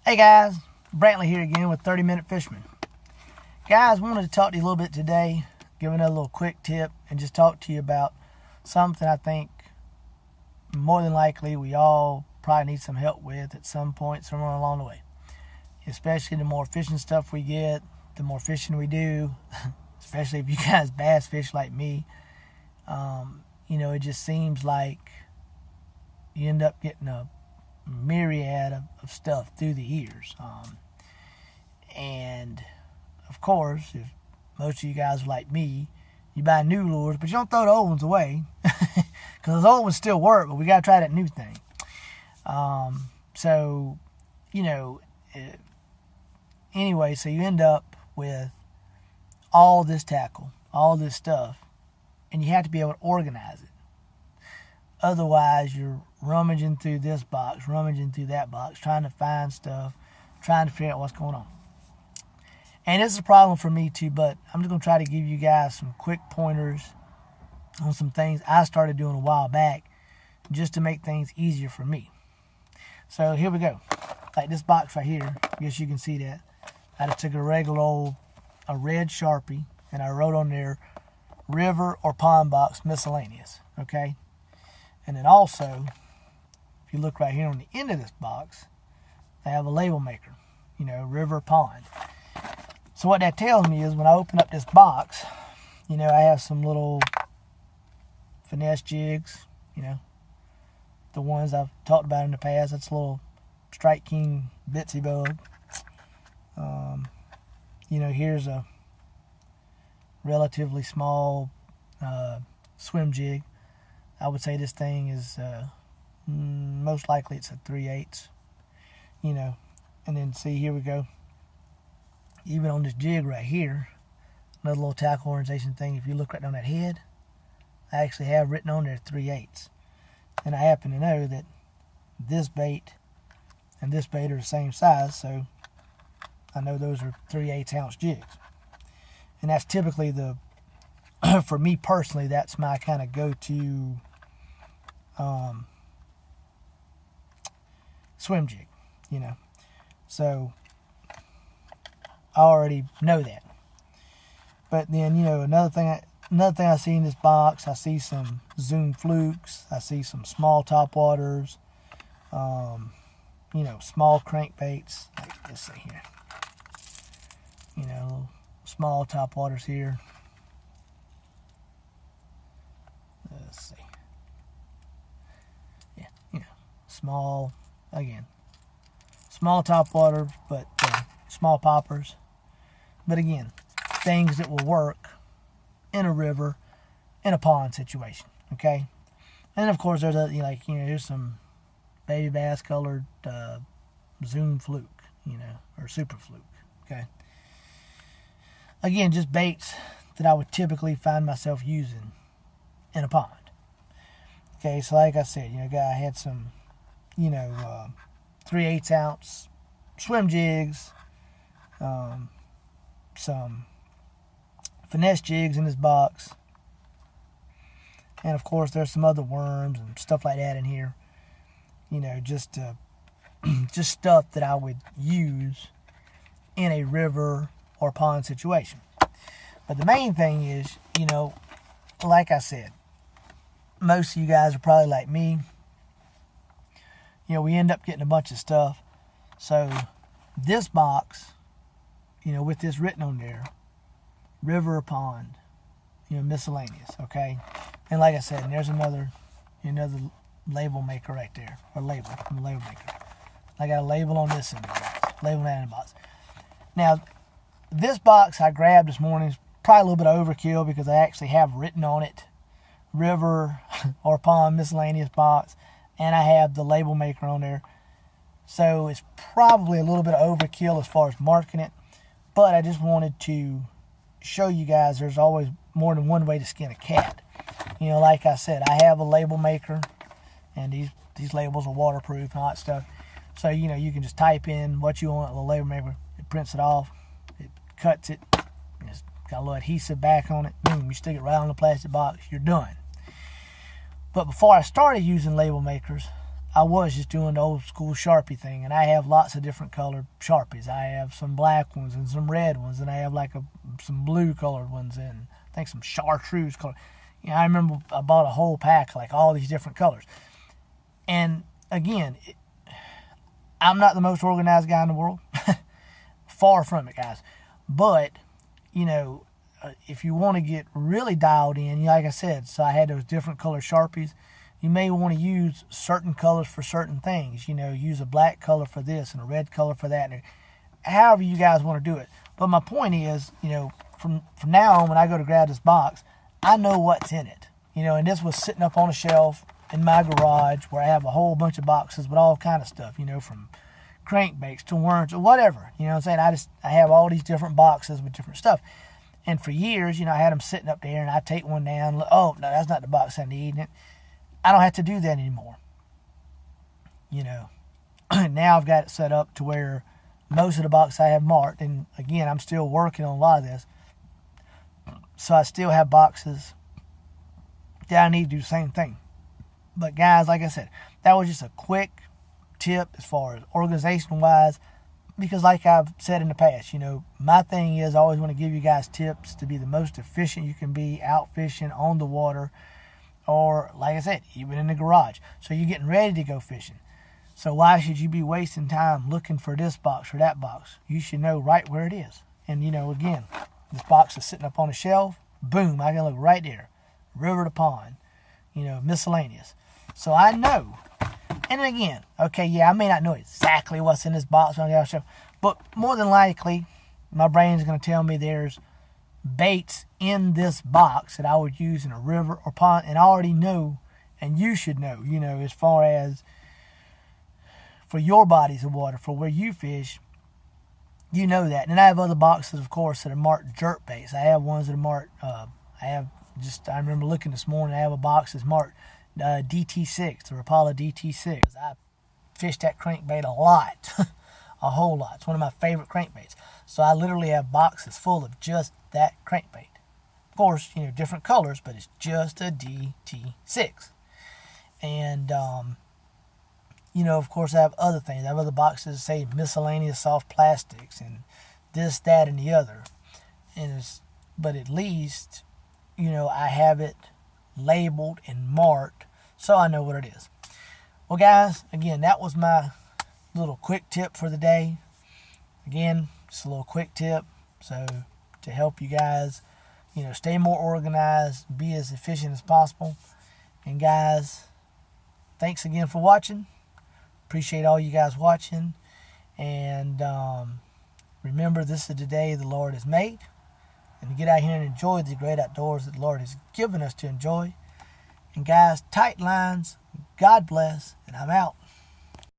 Hey guys, Brantley here again with 30 Minute Fisherman. Guys, wanted to talk to you a little bit today, give another little quick tip, and just talk to you about something I think more than likely we all probably need some help with at some point, somewhere along the way. Especially the more fishing stuff we get, the more fishing we do, especially if you guys bass fish like me. It just seems like you end up getting a myriad of stuff through the years. And of course, if most of you guys are like me, you buy new lures, but you don't throw the old ones away because those old ones still work, but we got to try that new thing. Anyway, so you end up with all this tackle, all this stuff, and you have to be able to organize it. Otherwise, you're rummaging through this box, rummaging through that box, trying to find stuff, trying to figure out what's going on. And this is a problem for me too, but I'm just going to try to give you guys some quick pointers on some things I started doing a while back just to make things easier for me. So here we go. Like this box right here, I guess you can see that. I just took a red Sharpie, and I wrote on there, river or pond box miscellaneous, okay? And then also, if you look right here on the end of this box, they have a label maker, river, pond. So what that tells me is when I open up this box, I have some little finesse jigs, the ones I've talked about in the past. That's a little Strike King Bitsy bug. Here's a relatively small swim jig. I would say this thing is most likely it's a 3/8, and then see, here we go. Even on this jig right here, another little tackle orientation thing, if you look right on that head, I actually have written on there 3/8. And I happen to know that this bait and this bait are the same size, so I know those are 3/8 ounce jigs. And that's typically for me personally, that's my kind of go-to swim jig, So I already know that. But then, another thing I see in this box, I see some Zoom flukes, I see some small topwaters, small crankbaits. Let's see here. Small topwaters here. Let's see. Yeah, small, again, small topwater, but small poppers. But again, things that will work in a river, in a pond situation, okay? And of course, there's some baby bass colored Zoom fluke, or super fluke, okay? Again, just baits that I would typically find myself using in a pond. Okay, so like I said, I had some, 3/8 ounce swim jigs, some finesse jigs in this box, and of course there's some other worms and stuff like that in here. Just stuff that I would use in a river or pond situation. But the main thing is, like I said, most of you guys are probably like me. We end up getting a bunch of stuff. So this box, with this written on there, river or pond, miscellaneous, okay? And like I said, and there's another label maker right there, or label maker. I got a label on this in the box, label that in the box. Now, this box I grabbed this morning is probably a little bit of overkill because I actually have written on it river or pond miscellaneous box, and I have the label maker on there. So it's probably a little bit of overkill as far as marking it, but I just wanted to show you guys there's always more than one way to skin a cat. Like I said, I have a label maker, and these labels are waterproof and all that stuff. So, you can just type in what you want on the label maker, it prints it off, it cuts it, it's got a little adhesive back on it, boom, you stick it right on the plastic box, you're done. But before I started using label makers, I was just doing the old school Sharpie thing, and I have lots of different colored Sharpies. I have some black ones and some red ones, and I have like some blue colored ones, and I think some chartreuse color. You know, I remember I bought a whole pack, like all these different colors. And again, I'm not the most organized guy in the world. Far from it, guys. But, you know, if you want to get really dialed in, like I said, so I had those different color Sharpies. You may want to use certain colors for certain things. You know, use a black color for this and a red color for that. And however you guys want to do it. But my point is, you know, from now on, when I go to grab this box, I know what's in it. You know, and this was sitting up on a shelf in my garage where I have a whole bunch of boxes with all kind of stuff, you know, from crankbaits to worms or whatever. You know what I'm saying? I have all these different boxes with different stuff. And for years, you know, I had them sitting up there, and I take one down. Oh, no, that's not the box I need. And I don't have to do that anymore. You know, now I've got it set up to where most of the boxes I have marked. And again, I'm still working on a lot of this. So I still have boxes that I need to do the same thing. But guys, like I said, that was just a quick tip as far as organization wise, because like I've said in the past, you know, my thing is I always want to give you guys tips to be the most efficient you can be out fishing on the water, or like I said, even in the garage. So you're getting ready to go fishing. So why should you be wasting time looking for this box or that box? You should know right where it is. And you know, again, this box is sitting up on a shelf. Boom, I can look right there. River to pond, you know, miscellaneous. So I know. And again, okay, yeah, I may not know exactly what's in this box on the shelf, but more than likely, my brain's going to tell me there's baits in this box that I would use in a river or pond, and I already know, and you should know, you know, as far as for your bodies of water, for where you fish, you know that. And I have other boxes, of course, that are marked jerk baits. I have ones that are marked, I remember looking this morning, I have a box that's marked DT6, the Rapala DT6. I fish that crankbait a lot, a whole lot. It's one of my favorite crankbaits. So I literally have boxes full of just that crankbait. Of course, you know, different colors, but it's just a DT6. And, you know, of course, I have other things. I have other boxes that say miscellaneous soft plastics and this, that, and the other. But at least, you know, I have it labeled and marked so I know what it is. Well, guys, again, that was my little quick tip for the day. Again, just a little quick tip, so to help you guys, you know, stay more organized, be as efficient as possible. And guys, thanks again for watching. Appreciate all you guys watching. And remember, this is the day the Lord has made. And to get out here and enjoy the great outdoors that the Lord has given us to enjoy. And guys, tight lines, God bless, and I'm out.